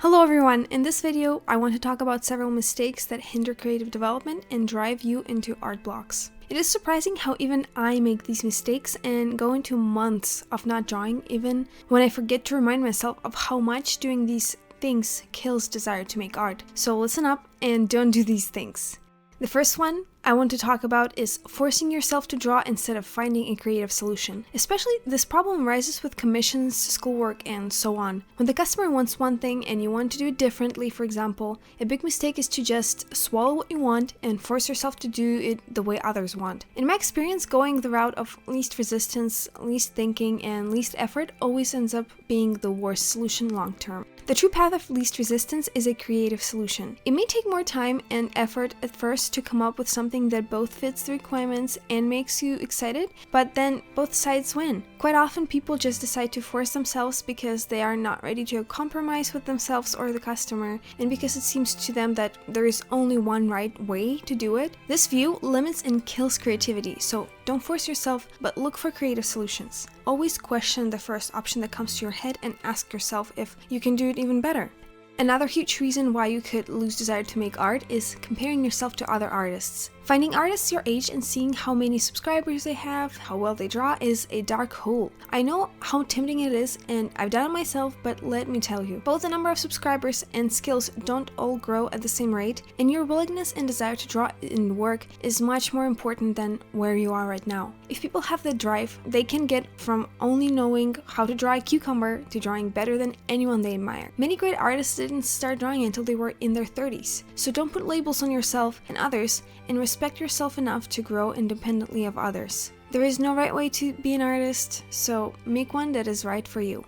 Hello everyone, in this video I want to talk about several mistakes that hinder creative development and drive you into art blocks. It is surprising how even I make these mistakes and go into months of not drawing even when I forget to remind myself of how much doing these things kills desire to make art. So listen up and don't do these things. The first one I want to talk about is forcing yourself to draw instead of finding a creative solution. Especially this problem arises with commissions, schoolwork, and so on. When the customer wants one thing and you want to do it differently, for example, a big mistake is to just swallow what you want and force yourself to do it the way others want. In my experience, going the route of least resistance, least thinking, and least effort always ends up being the worst solution long term. The true path of least resistance is a creative solution. It may take more time and effort at first to come up with something that both fits the requirements and makes you excited, but then both sides win. Quite often people just decide to force themselves because they are not ready to compromise with themselves or the customer, and because it seems to them that there is only one right way to do it. This view limits and kills creativity, so don't force yourself, but look for creative solutions. Always question the first option that comes to your head and ask yourself if you can do it even better. Another huge reason why you could lose desire to make art is comparing yourself to other artists. Finding artists your age and seeing how many subscribers they have, how well they draw, is a dark hole. I know how tempting it is, and I've done it myself, but let me tell you, both the number of subscribers and skills don't all grow at the same rate, and your willingness and desire to draw and work is much more important than where you are right now. If people have the drive, they can get from only knowing how to draw a cucumber to drawing better than anyone they admire. Many great artists didn't start drawing until they were in their 30s, so don't put labels on yourself and others, and respect yourself enough to grow independently of others. There is no right way to be an artist, so make one that is right for you.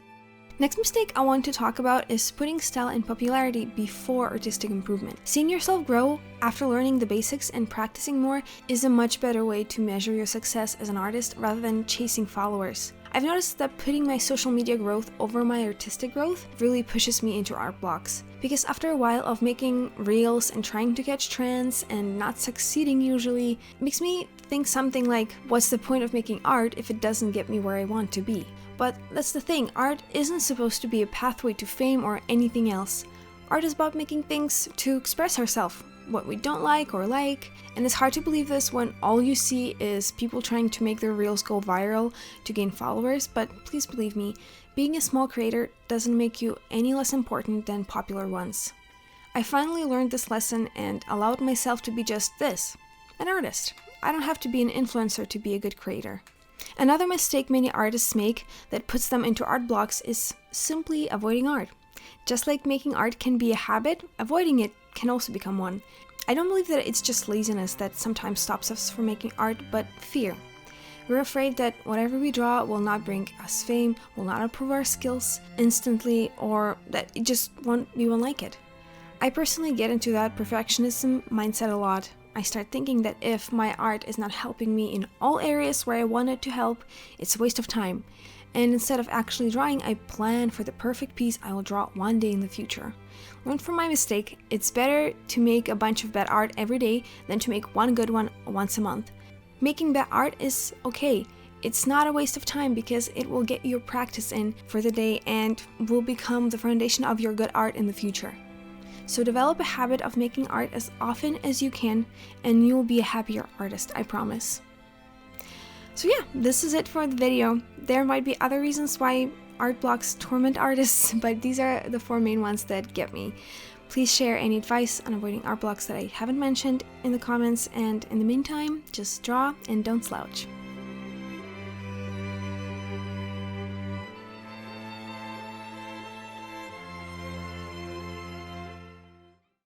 Next mistake I want to talk about is putting style and popularity before artistic improvement. Seeing yourself grow after learning the basics and practicing more is a much better way to measure your success as an artist rather than chasing followers. I've noticed that putting my social media growth over my artistic growth really pushes me into art blocks. Because after a while of making reels and trying to catch trends and not succeeding usually, it makes me think something like, what's the point of making art if it doesn't get me where I want to be? But that's the thing, art isn't supposed to be a pathway to fame or anything else. Art is about making things to express ourselves, what we don't like or like, and it's hard to believe this when all you see is people trying to make their reels go viral to gain followers, but please believe me, being a small creator doesn't make you any less important than popular ones. I finally learned this lesson and allowed myself to be just this, an artist. I don't have to be an influencer to be a good creator. Another mistake many artists make that puts them into art blocks is simply avoiding art. Just like making art can be a habit, avoiding it can also become one. I don't believe that it's just laziness that sometimes stops us from making art, but fear. We're afraid that whatever we draw will not bring us fame, will not improve our skills instantly, or that we won't like it. I personally get into that perfectionism mindset a lot. I start thinking that if my art is not helping me in all areas where I want it to help, it's a waste of time. And instead of actually drawing, I plan for the perfect piece I will draw one day in the future. Learn from my mistake, it's better to make a bunch of bad art every day than to make one good one once a month. Making bad art is okay. It's not a waste of time because it will get your practice in for the day and will become the foundation of your good art in the future. So develop a habit of making art as often as you can and you will be a happier artist, I promise. So yeah, this is it for the video. There might be other reasons why art blocks torment artists, but these are the 4 main ones that get me. Please share any advice on avoiding art blocks that I haven't mentioned in the comments, and in the meantime, just draw and don't slouch.